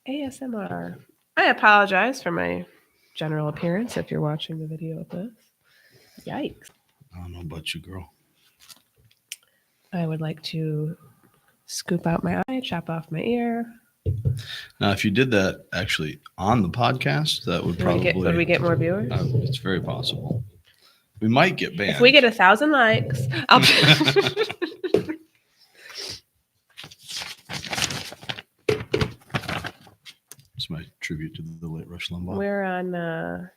ASMR. I apologize for my general appearance if you're watching the video of this. Yikes. I don't know about you, girl. I would like to scoop out my eye, chop off my ear. Now, if you did that actually on the podcast, that would probably... Would we get more viewers? It's very possible. We might get banned. If we get 1,000 likes, I'll... It's my tribute to the late Rush Limbaugh.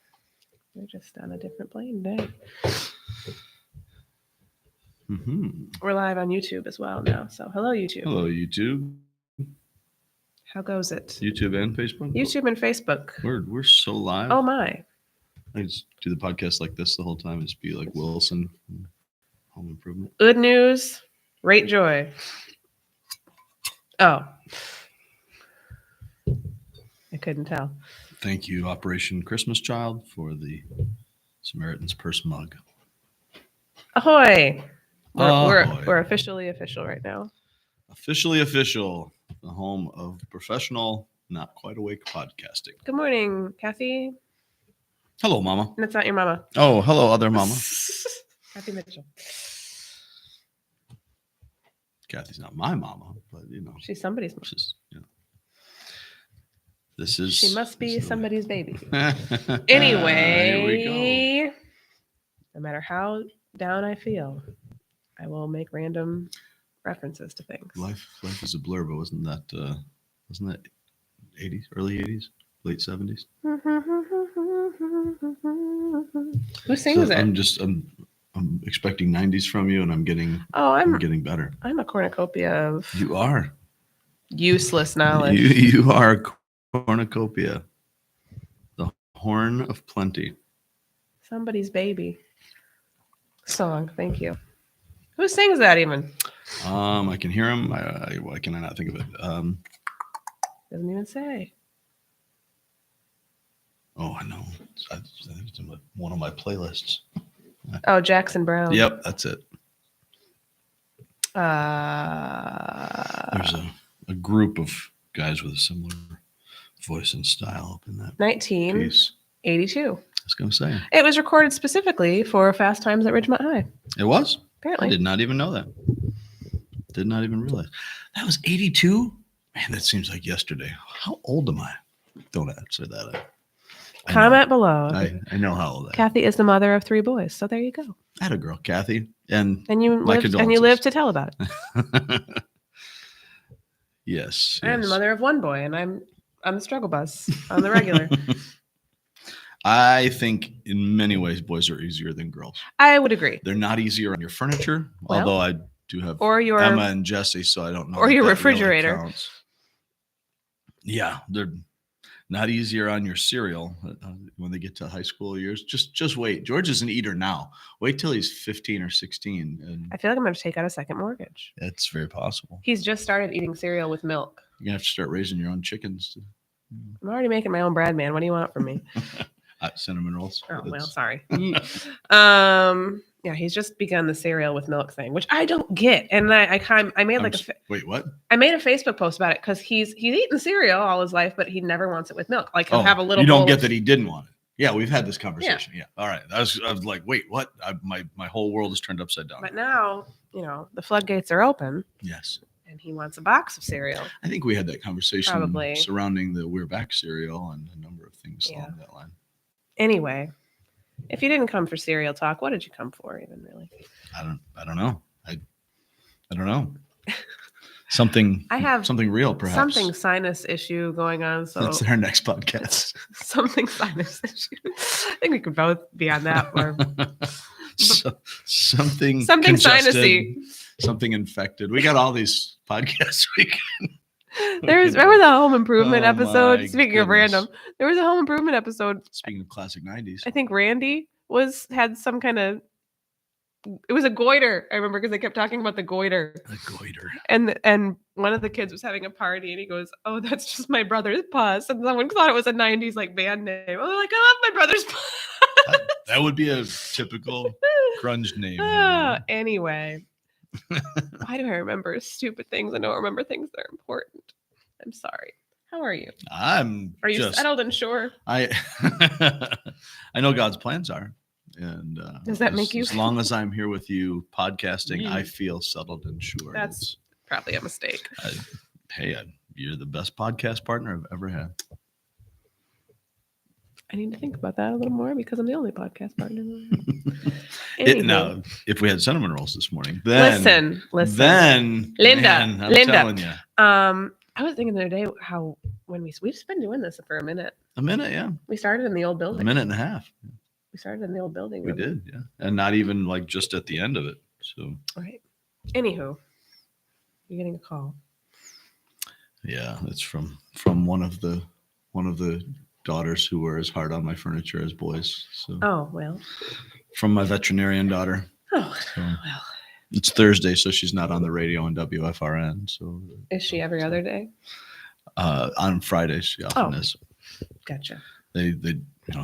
We're just on a different plane today. Mm-hmm. We're live on YouTube as well now. So hello, YouTube. Hello, YouTube. How goes it? YouTube and Facebook? YouTube and Facebook. We're so live. Oh, my. I just do the podcast like this the whole time. Just be like Wilson from Home Improvement. Good news. Rate joy. Oh. I couldn't tell. Thank you, Operation Christmas Child, for the Samaritan's Purse mug. Ahoy! Ahoy. We're officially official right now. Officially official. The home of professional, not quite awake podcasting. Good morning, Kathy. Hello, Mama. And it's not your mama. Oh, hello, other Mama. Kathy Mitchell. Kathy's not my mama, but you know. She's somebody's mom. This is. She must be somebody's baby. Here Anyway, we go. no matter how down I feel, I will make random references to things. Life is a blur, but wasn't that 80s, early 80s, late 70s? Who sings So it? I'm expecting 90s from you, and I'm getting better. I'm a cornucopia of You are useless knowledge. You are a cornucopia, the horn of plenty. Somebody's baby song. Thank you. Who sings that even? I can hear him. Why can I not think of it? Doesn't even say. Oh, I know. I think it's in one of my playlists. Oh, Jackson Brown. Yep, that's it. There's a group of guys with a similar voice and style up in that 1982. piece. I was going to say. It was recorded specifically for Fast Times at Ridgemont High. It was? Apparently. I did not even know that. Did not even realize. That was 82? Man, that seems like yesterday. How old am I? Don't answer that. Comment below. I know how old I am. Kathy is the mother of 3 boys, so there you go. I had a girl, Kathy. And you live to tell about it. Yes. I'm the mother of 1 boy, and I'm on the struggle bus on the regular. I think in many ways boys are easier than girls. I would agree. They're not easier on your furniture, although I do have Emma and Jesse, so I don't know. Or your refrigerator. Really yeah, they're not easier on your cereal when they get to high school years. Just wait. George is an eater now. Wait till he's 15 or 16. And I feel like I'm going to take out a second mortgage. It's very possible. He's just started eating cereal with milk. You're going to have to start raising your own chickens. I'm already making my own bread, man. What do you want from me? Cinnamon rolls. Oh, well, sorry. Yeah, he's just begun the cereal with milk thing, which I don't get. And I made wait, what? I made a Facebook post about it because he's eaten cereal all his life, but he never wants it with milk. Like he'll have a little. You don't get that he didn't want it. Yeah, we've had this conversation. Yeah. All right. I was like, wait, what? My whole world is turned upside down. But now, the floodgates are open. Yes. And he wants a box of cereal. I think we had that conversation Probably surrounding the We're Back cereal and a number of things along that line. Anyway, if you didn't come for cereal talk, what did you come for even, really? I don't know. I don't know. Something real, perhaps. Something sinus issue going on. So that's our next podcast. Something sinus issue. I think we could both be on that one. Something sinusy. Something infected. We got all these podcasts we can. Remember the Home Improvement episode? Speaking of random, there was a Home Improvement episode. Speaking of classic 90s. I think Randy had some kind of. It was a goiter. I remember because they kept talking about the goiter. The goiter. And one of the kids was having a party, and he goes, "Oh, that's just my brother's pus." And someone thought it was a '90s band name. Oh, like I love my brother's pus. That would be a typical grunge name. Anyway. Why do I remember stupid things? I don't remember things that are important. I'm sorry. How are you? I'm Are you just settled and sure? I I know God's plans are. And Does that make you as long as I'm here with you podcasting, I Mm. feel settled and sure. That's probably a mistake. You're the best podcast partner I've ever had. I need to think about that a little more because I'm the only podcast partner. Now, if we had cinnamon rolls this morning, then listen. then Linda, man, I'm Linda. telling you, I was thinking the other day how when we've just been doing this for a minute. a minute, yeah, We started in the old building. a minute and a half. We started in the old building. We did, yeah, and not even like just at the end of it. So, Right. Anywho, you're getting a call. yeah, it's from one of the daughters who were as hard on my furniture as boys. So, Oh well. from my veterinarian daughter. Oh So, well. it's Thursday, so she's not on the radio on WFRN. So, Is she every other day? on Fridays she often is. Gotcha. They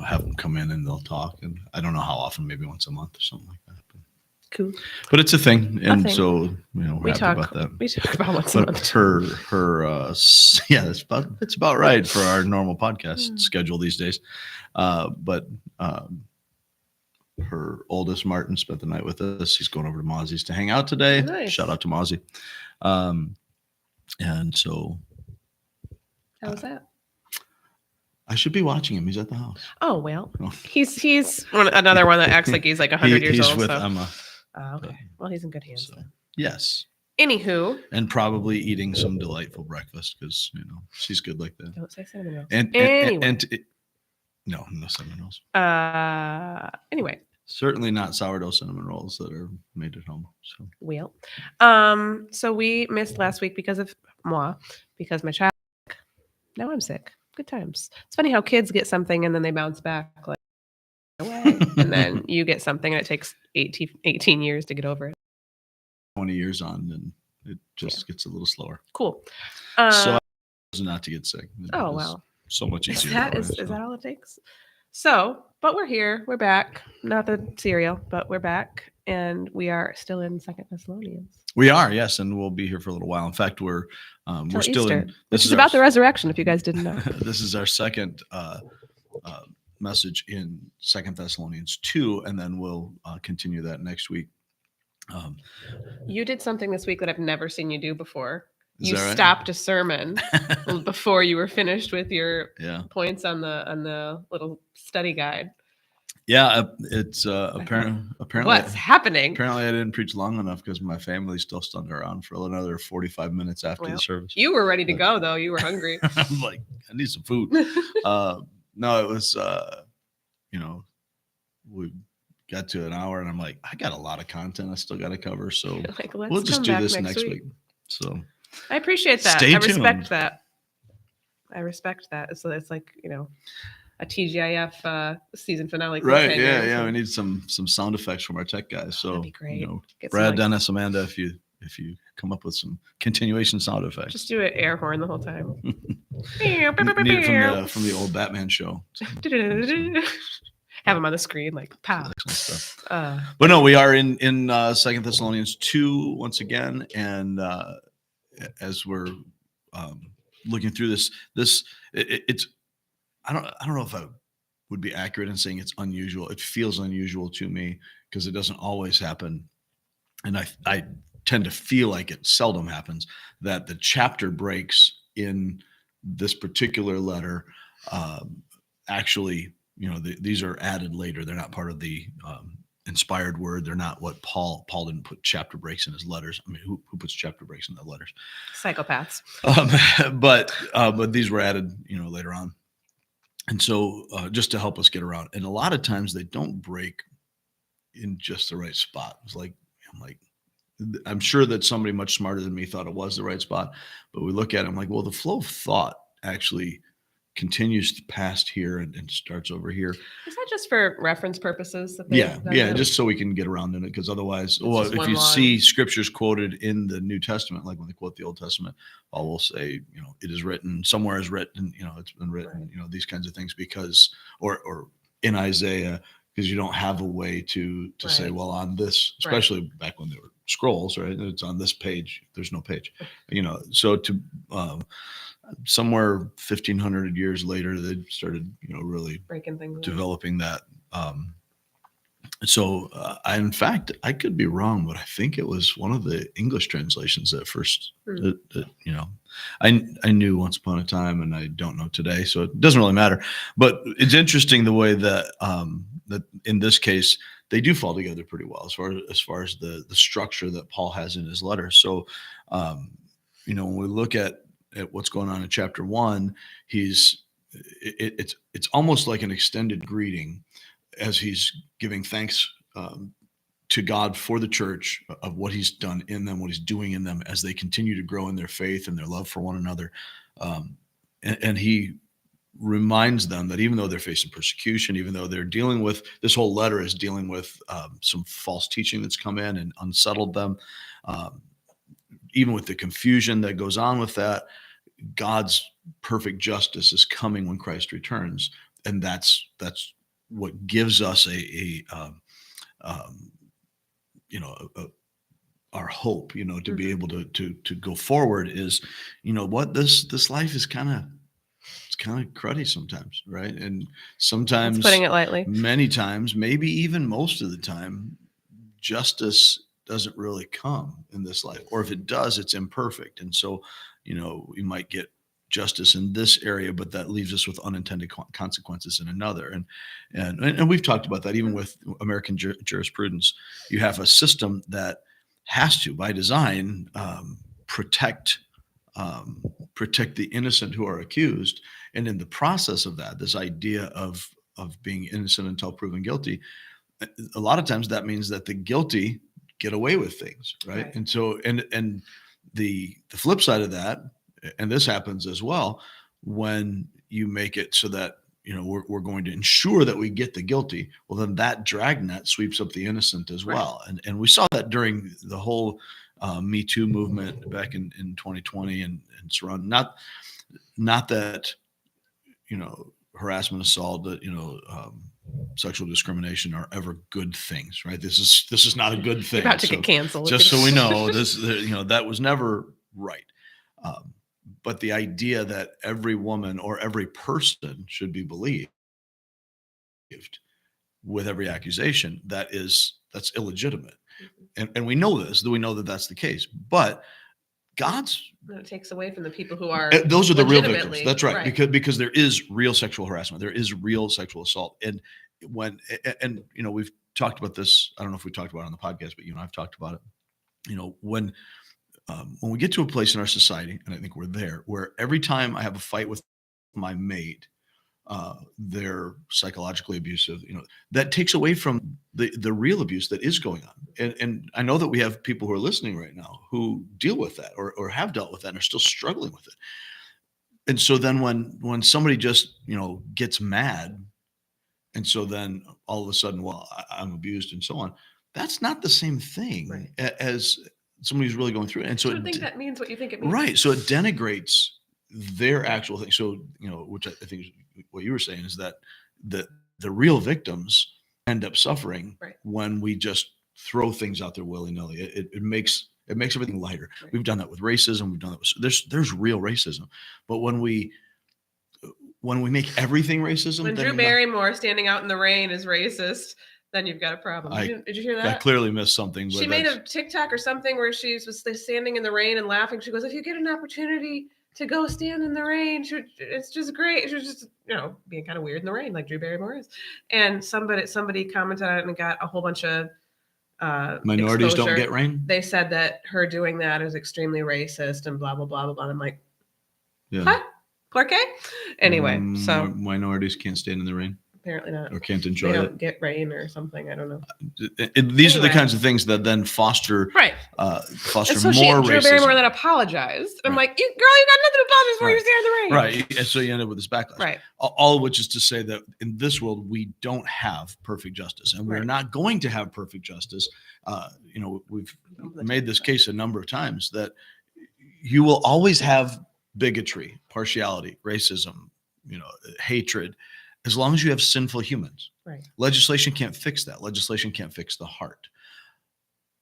have them come in and they'll talk, and I don't know how often, maybe once a month or something like that. Cool. But it's a thing, and thing. so we're We happy talk about that. We talk about what's But month. her it's about right for our normal podcast Hmm. schedule these days. But her oldest Martin spent the night with us. He's going over to Mozzie's to hang out today. Nice. Shout out to Mozzie. And so How was that? I should be watching him. He's at the house. Oh well. Oh. He's another one that acts like he's like 100 years He's old. with so. Emma. Okay. Well, he's in good hands. So, Then. yes. Anywho, And probably eating some delightful breakfast because she's good like that. don't say cinnamon rolls. And no cinnamon rolls. Anyway, Certainly not sourdough cinnamon rolls that are made at home. So well, so we missed last week because of moi, because my child. Now I'm sick. Good times. It's funny how kids get something and then they bounce back like away, and then you get something and it takes 18 years to get over it. 20 years on, and it just gets a little slower. Cool. So not to get sick. Oh It is wow. so much Is easier. that that way, is so. that all it takes? So, but we're here. We're back. Not the cereal, but we're back, and we are still in 2 Thessalonians. We are, yes, and we'll be here for a little while. In fact, we're Till still Easter, in. which is about the resurrection. If you guys didn't know. This is our second message in 2 Thessalonians 2, and then we'll continue that next week. You did something this week that I've never seen you do before. Is You that right? stopped a sermon before you were finished with your Yeah. points on the little study guide. Yeah, it's apparently What's happening? apparently I didn't preach long enough because my family still stuck around for another 45 minutes after Well, the service. You were ready to go though. You were hungry. I'm like, I need some food. No, it was we got to an hour and I'm like, I got a lot of content I still got to cover, so Like, let's we'll just come do back this next week. So I appreciate that. Stay I respect tuned. that. I respect that. So it's like, a TGIF season finale. right, cliffhanger, yeah, so we need some sound effects from our tech guys. So that'd be great. Get some, Brad, like, Dennis, Amanda, if you come up with some continuation sound effects, just do an air horn the whole time. need it from the old Batman show. Have them on the screen, like pow. Excellent stuff. Uh, But no, we are in 2 Thessalonians 2 once again, and as we're looking through this, it's I don't know if I would be accurate in saying it's unusual. It feels unusual to me because it doesn't always happen, and I tend to feel like it seldom happens that the chapter breaks in this particular letter actually. These are added later. They're not part of the inspired word. They're not what Paul didn't put chapter breaks in his letters. I mean, who puts chapter breaks in their letters? Psychopaths. But these were added, later on. And so just to help us get around, and a lot of times they don't break in just the right spot. I'm sure that somebody much smarter than me thought it was the right spot, but we look at it, I'm like, well, the flow of thought actually continues past here and starts over here. Is that just for reference purposes? That Yeah, just so we can get around in it, because otherwise, just if one you line. see scriptures quoted in the New Testament, like when they quote the Old Testament, Paul will say, it is written, somewhere is written, it's been written, these kinds of things, because, or in Isaiah, because you don't have a way to say, Right. well, on this, especially back when they were scrolls, right? It's on this page. There's no page, So to somewhere 1,500 years later, they started, really Breaking things. developing that. So in fact, I could be wrong, but I think it was one of the English translations at first. I knew once upon a time, and I don't know today, so it doesn't really matter. But it's interesting the way that that in this case they do fall together pretty well as far as the structure that Paul has in his letter. So when we look at what's going on in chapter 1, it's almost like an extended greeting as he's giving thanks to God for the church of what he's done in them, what he's doing in them as they continue to grow in their faith and their love for one another. And he reminds them that even though they're facing persecution, even though they're dealing with, this whole letter is dealing with some false teaching that's come in and unsettled them, even with the confusion that goes on with that, God's perfect justice is coming when Christ returns. And that's what gives us our hope, to be able to go forward is, what this life is kind of cruddy sometimes, right? And sometimes, that's putting it lightly, many times, maybe even most of the time, justice doesn't really come in this life, or if it does, it's imperfect. And so, we might get justice in this area, but that leaves us with unintended consequences in another. And we've talked about that even with American jurisprudence. You have a system that has to, by design, protect the innocent who are accused. And in the process of that, this idea of being innocent until proven guilty, a lot of times that means that the guilty get away with things, right? And so, and the flip side of that, and this happens as well, when you make it so that we're going to ensure that we get the guilty, well, then that dragnet sweeps up the innocent as well. And we saw that during the whole Me Too movement back in 2020 and surrounding. Not that harassment, assault, sexual discrimination are ever good things, right? This is not a good thing. You're about to get canceled. Just so we know, that was never right. But the idea that every woman or every person should be believed with every accusation, that's illegitimate. And we know this, we know that that's the case. But it takes away from the people who are those are the real victims. That's right. Because there is real sexual harassment, there is real sexual assault. And we've talked about this. I don't know if we talked about it on the podcast, but I've talked about it. When we get to a place in our society, and I think we're there, where every time I have a fight with my mate, they're psychologically abusive, that takes away from the real abuse that is going on. And I know that we have people who are listening right now who deal with that or have dealt with that and are still struggling with it. And so then when somebody just, gets mad, and so then all of a sudden, well, I'm abused and so on, that's not the same thing as somebody who's really going through it. And so I think that means what you think it means. Right. So it denigrates their actual thing. So, which I think is what you were saying, is that the real victims end up suffering when we just throw things out there willy-nilly. It makes everything lighter. We've done that with racism. We've done that with, there's real racism. But when we make everything racism, when Drew Barrymore standing out in the rain is racist, then you've got a problem. Did you hear that? I clearly missed something. She made a TikTok or something where she was standing in the rain and laughing. She goes, if you get an opportunity to go stand in the rain, it's just great. She was just, being kind of weird in the rain like Drew Barrymore is. And somebody commented on it and got a whole bunch of minorities exposure. Don't get rain. They said that her doing that is extremely racist and blah, blah, blah, blah, blah. And I'm like, yeah. What? Porque? Anyway, so minorities can't stand in the rain. Apparently not. Or can't enjoy they it. don't get rain or something. I don't know. These are the kinds of things that then foster foster and so more racism. Drew Barrymore then apologized. I'm like, girl, you got nothing to apologize for. You stand in the rain. Right. And so you end up with this backlash. Right. All of which is to say that in this world, we don't have perfect justice. And we're not going to have perfect justice. We've made this case a number of times that you will always have bigotry, partiality, racism, hatred, as long as you have sinful humans. Right. Legislation can't fix that. Legislation can't fix the heart.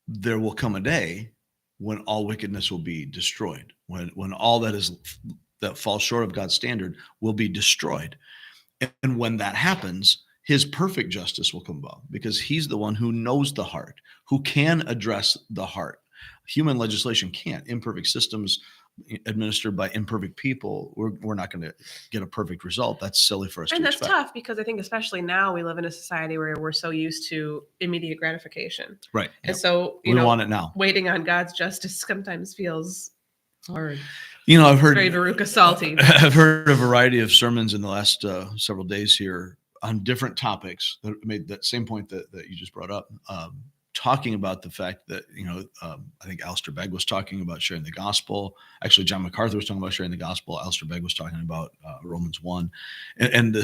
there will come a day when all wickedness will be destroyed, when all that falls short of God's standard will be destroyed. And when that happens, his perfect justice will come about, because he's the one who knows the heart, who can address the heart. Human legislation can't. Imperfect systems administered by imperfect people, we're not going to get a perfect result. That's silly for us And to that's expect. tough, because I think especially now we live in a society where we're so used to immediate gratification. Right. And Yep. so, We want it now. waiting on God's justice sometimes feels hard. I've heard Very Veruca salty. I've heard a variety of sermons in the last several days here on different topics that made that same point that you just brought up, talking about the fact that, I think Alistair Begg was talking about sharing the gospel. Actually, John MacArthur was talking about sharing the gospel. Alistair Begg was talking about Romans 1, and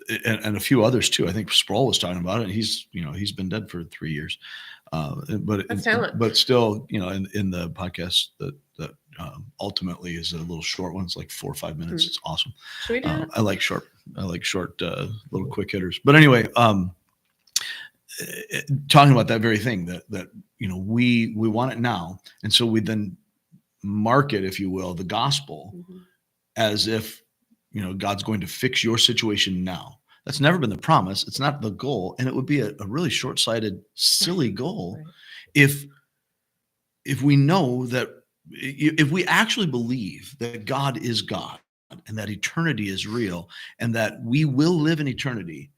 a few others too. I think Sproul was talking about it. And he's been dead for 3 years. That's talent. But still, in the podcast that ultimately is a little short one. It's like 4 or 5 minutes. It's awesome. Should we do it? I like short little quick hitters. But anyway, talking about that very thing that we want it now, and so we then market, if you will, the gospel as if God's going to fix your situation now. That's never been the promise. It's not the goal, and it would be a really short-sighted, silly goal if we know that, if we actually believe that God is God and that eternity is real and that we will live in eternity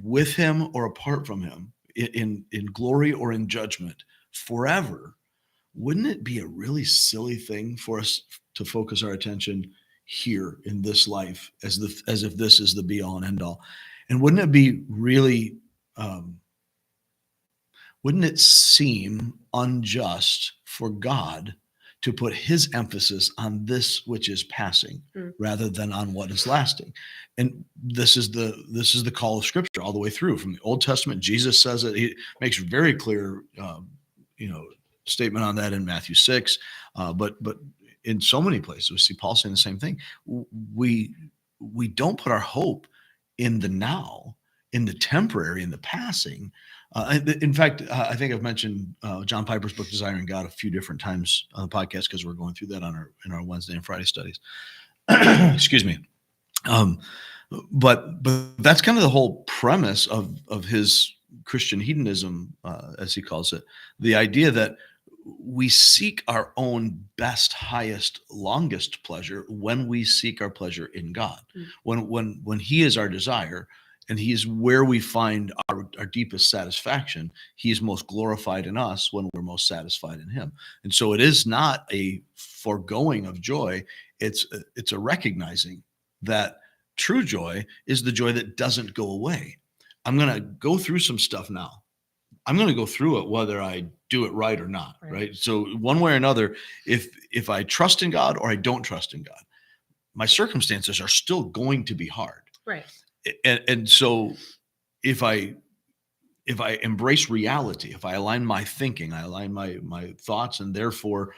with him or apart from him, in glory or in judgment forever. Wouldn't it be a really silly thing for us to focus our attention here in this life as if this is the be all and end all? And wouldn't it be really, wouldn't it seem unjust for God to put his emphasis on this which is passing rather than on what is lasting? And this is the call of Scripture all the way through from the Old Testament. Jesus says it. He makes very clear, statement on that in Matthew 6. But in so many places, we see Paul saying the same thing. We don't put our hope in the now, in the temporary, in the passing. In fact, I think I've mentioned John Piper's book, Desiring God, a few different times on the podcast, because we're going through that in our Wednesday and Friday studies. Excuse me. But that's kind of the whole premise of his Christian hedonism, as he calls it. The idea that we seek our own best, highest, longest pleasure when we seek our pleasure in God. When he is our desire, and he is where we find our deepest satisfaction, he is most glorified in us when we're most satisfied in him. And so it is not a foregoing of joy. It's a recognizing that true joy is the joy that doesn't go away. I'm going to go through some stuff now. I'm going to go through it whether I do it right or not, right? So one way or another, if I trust in God or I don't trust in God, my circumstances are still going to be hard. Right. And so if I embrace reality, if I align my thinking, I align my thoughts, and therefore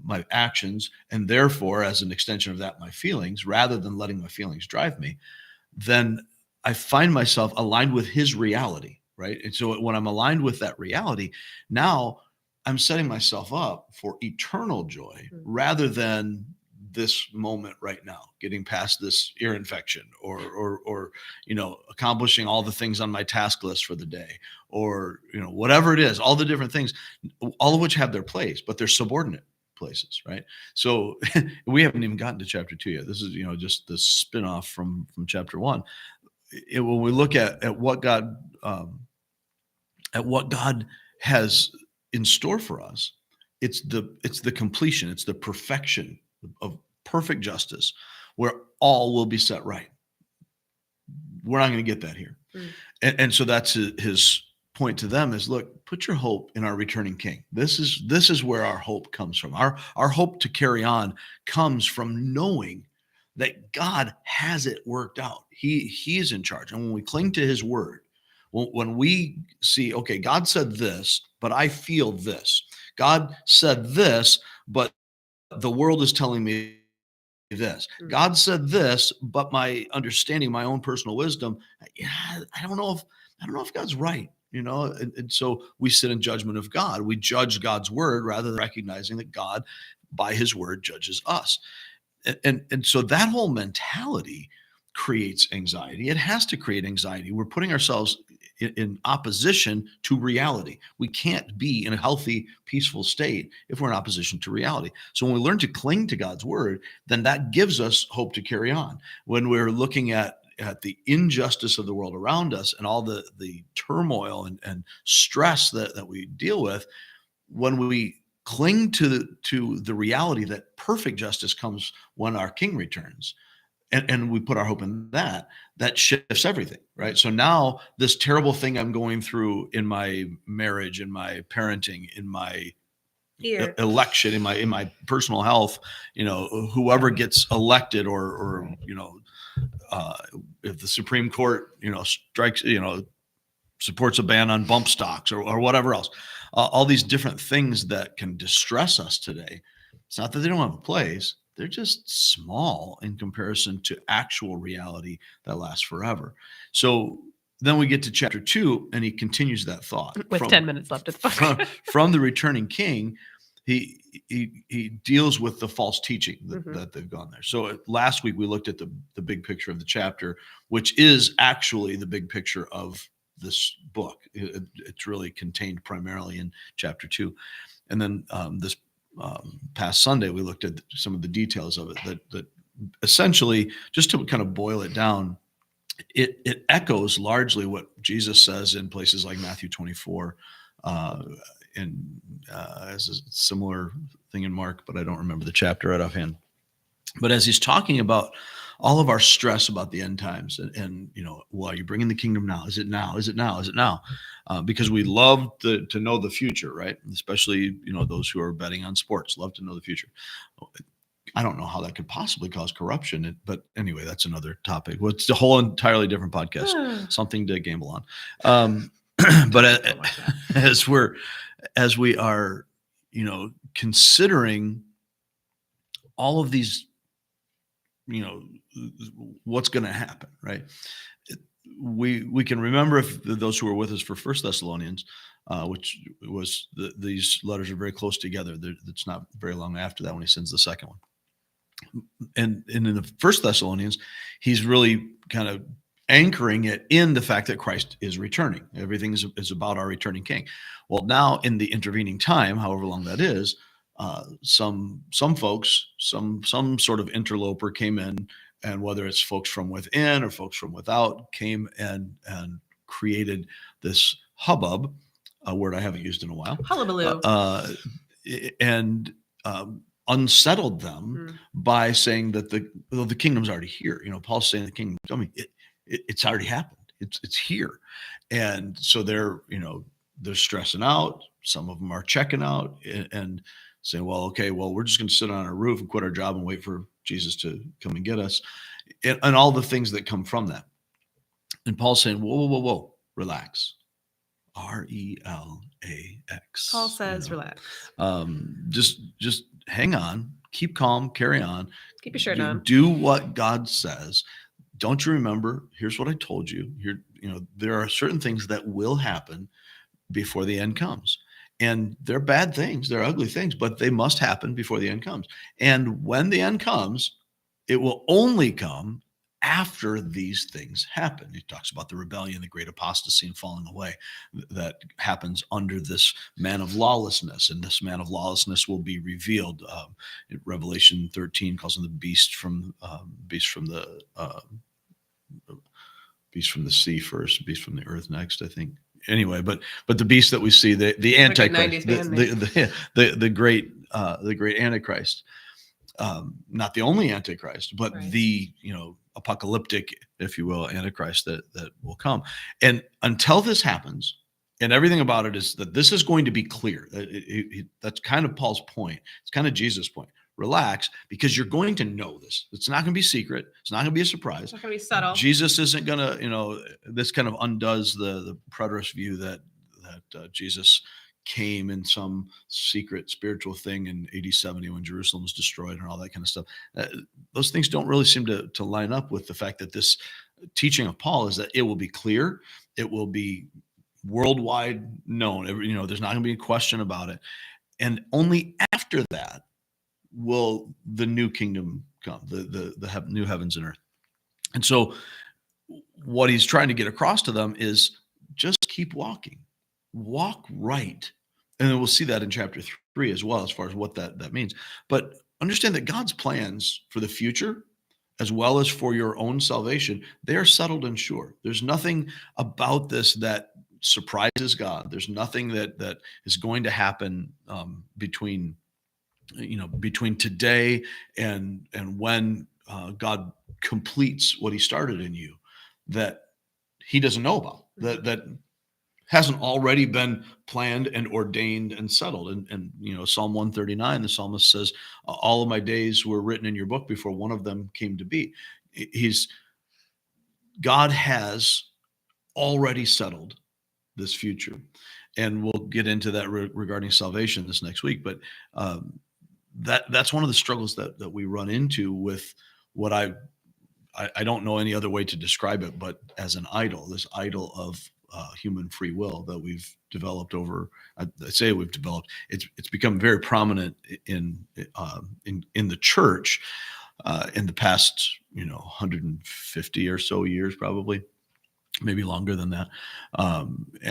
my actions, and therefore, as an extension of that, my feelings, rather than letting my feelings drive me, then I find myself aligned with his reality, right? And so when I'm aligned with that reality, now I'm setting myself up for eternal joy rather than this moment right now, getting past this ear infection or accomplishing all the things on my task list for the day, or whatever it is, all the different things, all of which have their place, but they're subordinate places, right? So we haven't even gotten to chapter 2 yet. This is just the spinoff from chapter 1. When we look at what God has in store for us, it's the completion, it's the perfection of perfect justice, where all will be set right. We're not going to get that here. And so that's his point to them is, look, put your hope in our returning King. This is where our hope comes from. Our hope to carry on comes from knowing that God has it worked out. He is in charge. And when we cling to his word, when we see, okay, God said this, but I feel this. God said this, but the world is telling me this. God said this, but my understanding, my own personal wisdom, I don't know if God's right. and so we sit in judgment of God. We judge God's word rather than recognizing that God, by his word, judges us. And so that whole mentality creates anxiety. It has to create anxiety. We're putting ourselves in opposition to reality. We can't be in a healthy, peaceful state if we're in opposition to reality. So when we learn to cling to God's word, then that gives us hope to carry on. When we're looking at the injustice of the world around us and all the turmoil and stress that we deal with, when we cling to the reality that perfect justice comes when our King returns, and we put our hope in that shifts everything, right? So now this terrible thing I'm going through in my marriage, in my parenting, in my election, in my personal health, whoever gets elected or if the Supreme Court, strikes, supports a ban on bump stocks or whatever else, all these different things that can distress us today. It's not that they don't have a place. They're just small in comparison to actual reality that lasts forever. So then we get to chapter 2, and he continues that thought. With 10 minutes left at the book. From the returning king, he deals with the false teaching that they've gone there. So last week we looked at the big picture of the chapter, which is actually the big picture of this book. It's really contained primarily in chapter 2. And then this past Sunday, we looked at some of the details of it that essentially, just to kind of boil it down, it echoes largely what Jesus says in places like Matthew 24, and as a similar thing in Mark, but I don't remember the chapter right offhand. But as he's talking about all of our stress about the end times and well, are you bringing the kingdom now? Is it now? Is it now? Is it now? Because we love to know the future, right? Especially, those who are betting on sports love to know the future. I don't know how that could possibly cause corruption, but anyway, that's another topic. Well, it's a whole entirely different podcast, something to gamble on. But as we are, considering all of these, what's going to happen, right? We can remember, if those who were with us for First Thessalonians, which was these letters are very close together. It's not very long after that when he sends the second one. And in the First Thessalonians, he's really kind of anchoring it in the fact that Christ is returning. Everything is about our returning King. Well, now in the intervening time, however long that is, some folks, some sort of interloper came in, and whether it's folks from within or folks from without, came and created this hubbub, a word I haven't used in a while, hullabaloo, and unsettled them by saying that the kingdom's already here. Paul's saying the kingdom. I mean, it's already happened. It's here, and so they're stressing out. Some of them are checking out and saying, well, okay, we're just going to sit on our roof and quit our job and wait for Jesus to come and get us, and all the things that come from that. And Paul's saying, whoa, relax. RELAX. Paul says, relax. Just hang on, keep calm, carry on. Keep your shirt on. Do what God says. Don't you remember? Here's what I told you. Here, there are certain things that will happen before the end comes. And they're bad things, they're ugly things, but they must happen before the end comes. And when the end comes, it will only come after these things happen. He talks about the rebellion, the great apostasy, and falling away that happens under this man of lawlessness. And this man of lawlessness will be revealed. In Revelation 13 calls him the beast from the sea first, beast from the earth next, I think. Anyway, but the beast that we see, the Antichrist, the great Antichrist, not the only Antichrist, but right. The apocalyptic, if you will, Antichrist that will come. And until this happens, and everything about it is that this is going to be clear. That's kind of Paul's point. It's kind of Jesus' point. Relax, because you're going to know this. It's not going to be secret. It's not going to be a surprise. It's not going to be subtle. Jesus isn't going to, this kind of undoes the preterist view that Jesus came in some secret spiritual thing in AD 70 when Jerusalem was destroyed and all that kind of stuff. Those things don't really seem to line up with the fact that this teaching of Paul is that it will be clear. It will be worldwide known. There's not going to be a question about it. And only after that will the new kingdom come, the new heavens and earth. And so what he's trying to get across to them is just keep walking, walk right. And then we'll see that in chapter 3 as well, as far as what that means. But understand that God's plans for the future, as well as for your own salvation, they are settled and sure. There's nothing about this that surprises God. There's nothing that is going to happen between today and when God completes what he started in you that he doesn't know about, that hasn't already been planned and ordained and settled. And Psalm 139, the psalmist says, all of my days were written in your book before one of them came to be. God has already settled this future. And we'll get into that regarding salvation this next week. But that's one of the struggles that we run into with what I don't know any other way to describe it, but as an idol, this idol of human free will that we've developed over. I say we've developed. It's become very prominent in the church in the past 150 or so years, probably, maybe longer than that.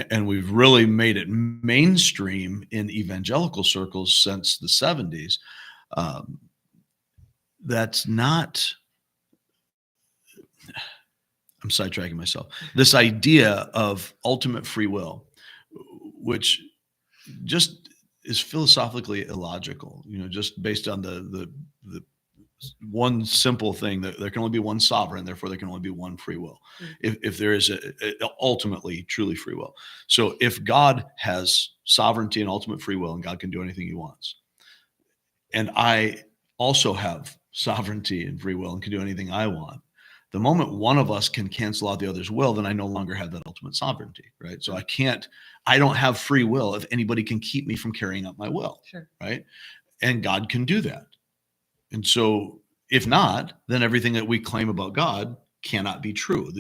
And we've really made it mainstream in evangelical circles since the 70s. That's not. I'm sidetracking myself. This idea of ultimate free will, which just is philosophically illogical, just based on the one simple thing that there can only be one sovereign, therefore there can only be one free will. If there is ultimately truly free will. So if God has sovereignty and ultimate free will, and God can do anything he wants, and I also have sovereignty and free will and can do anything I want, the moment one of us can cancel out the other's will, then I no longer have that ultimate sovereignty, right? So I don't have free will if anybody can keep me from carrying out my will, sure, right? And God can do that. And so if not, then everything that we claim about God cannot be true.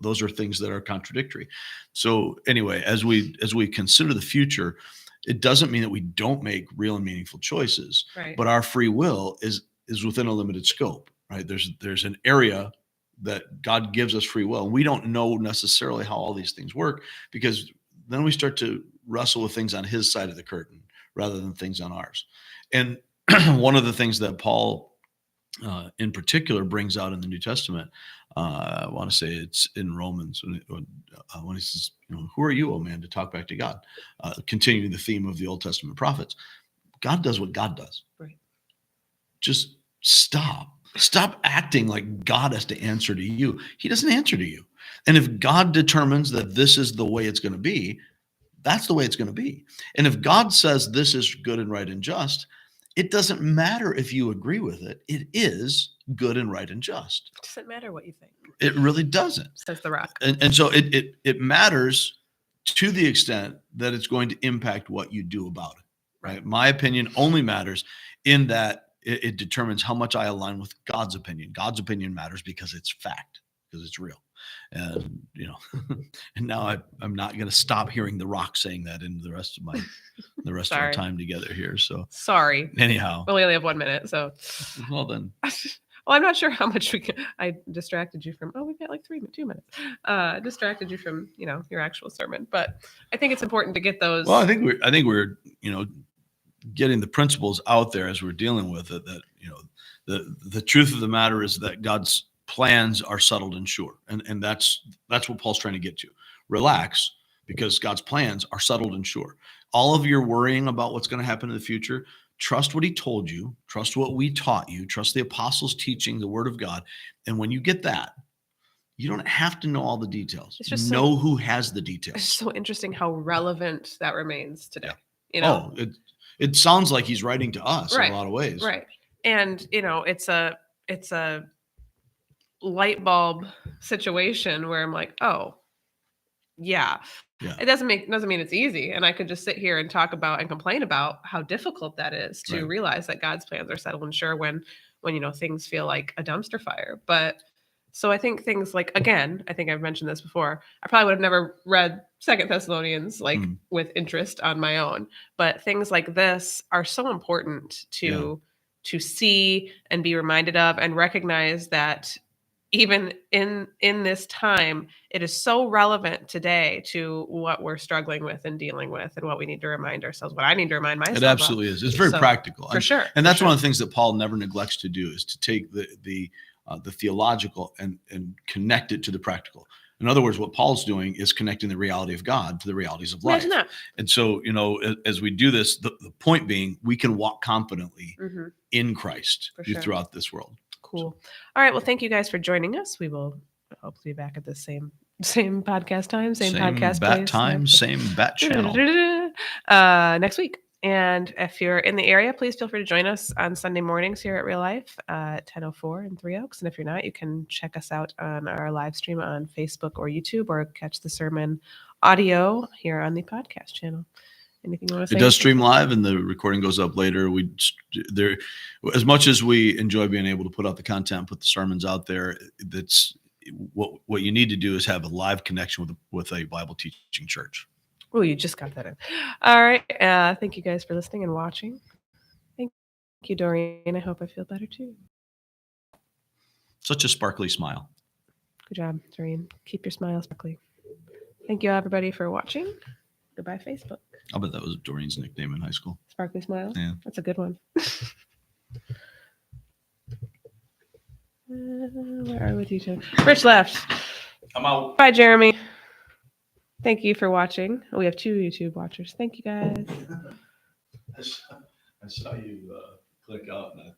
Those are things that are contradictory. So anyway, as we consider the future, it doesn't mean that we don't make real and meaningful choices, right, but our free will is within a limited scope, right? There's an area that God gives us free will. And we don't know necessarily how all these things work, because then we start to wrestle with things on his side of the curtain rather than things on ours. And one of the things that Paul in particular brings out in the New Testament, I want to say it's in Romans when he says, who are you, O man, to talk back to God? Continuing the theme of the Old Testament prophets. God does what God does. right. Just Stop acting like God has to answer to you. He doesn't answer to you. And if God determines that this is the way it's going to be, that's the way it's going to be. And if God says this is good and right and just, it doesn't matter if you agree with it. It is good and right and just. It doesn't matter what you think. It really doesn't. Says The Rock. And so it matters to the extent that it's going to impact what you do about it, right? My opinion only matters in that it determines how much I align with God's opinion. God's opinion matters because it's fact, because it's real. And, and now I'm not going to stop hearing The Rock saying that in the rest of of our time together here. So sorry. Anyhow. Well, we only have 1 minute. So, well then. Well, I'm not sure how much I distracted you from. Oh, we've got like 2 minutes. Distracted you from, your actual sermon. But I think it's important to get those. Well, I think we're, getting the principles out there as we're dealing with it, that the truth of the matter is that God's plans are settled and sure, and that's what Paul's trying to get to. Relax, because God's plans are settled and sure. All of your worrying about what's going to happen in the future, trust what he told you, trust what we taught you, trust the apostles teaching the word of God, and when you get that, you don't have to know all the details. It's just know who has the details. It's so interesting how relevant that remains today. Yeah. It sounds like he's writing to us right. in a lot of ways. Right. And, it's a light bulb situation where I'm like, oh, yeah. It doesn't mean it's easy. And I could just sit here and talk about and complain about how difficult that is to realize that God's plans are settled and sure when things feel like a dumpster fire. But So I think things like, again, I think I've mentioned this before, I probably would have never read Second Thessalonians like Mm. with interest on my own. But things like this are so important Yeah. to see and be reminded of and recognize that even in this time, it is so relevant today to what we're struggling with and dealing with and what we need to remind ourselves, what I need to remind myself It of. absolutely is. It's very So, practical. for sure. And for that's sure. one of the things that Paul never neglects to do is to take the theological and connect it to the practical. In other words, what Paul's doing is connecting the reality of God to the realities of life. Imagine that. And so, as we do this, the point being, we can walk confidently Hmm. in Christ For sure. throughout this world. Cool. All right. Well, thank you guys for joining us. We will hopefully be back at the same podcast time, same podcast bat place time, same bat channel. next week. And if you're in the area, please feel free to join us on Sunday mornings here at Real Life at 10:04 in Three Oaks. And if you're not, you can check us out on our live stream on Facebook or YouTube, or catch the sermon audio here on the podcast channel. Anything you want to say? It does stream live, and the recording goes up later. There, as much as we enjoy being able to put out the content, put the sermons out there. That's what you need to do is have a live connection with a Bible teaching church. Oh, you just got that in. All right. Thank you guys for listening and watching. Thank you, Doreen. I hope I feel better too. Such a sparkly smile. Good job, Doreen. Keep your smile sparkly. Thank you, everybody, for watching. Goodbye, Facebook. I bet that was Doreen's nickname in high school. Sparkly smile. Yeah. That's a good one. Where are we, teacher? Rich left. I'm out. Bye, Jeremy. Thank you for watching. We have 2 YouTube watchers. Thank you, guys. I saw you click out, and I thought.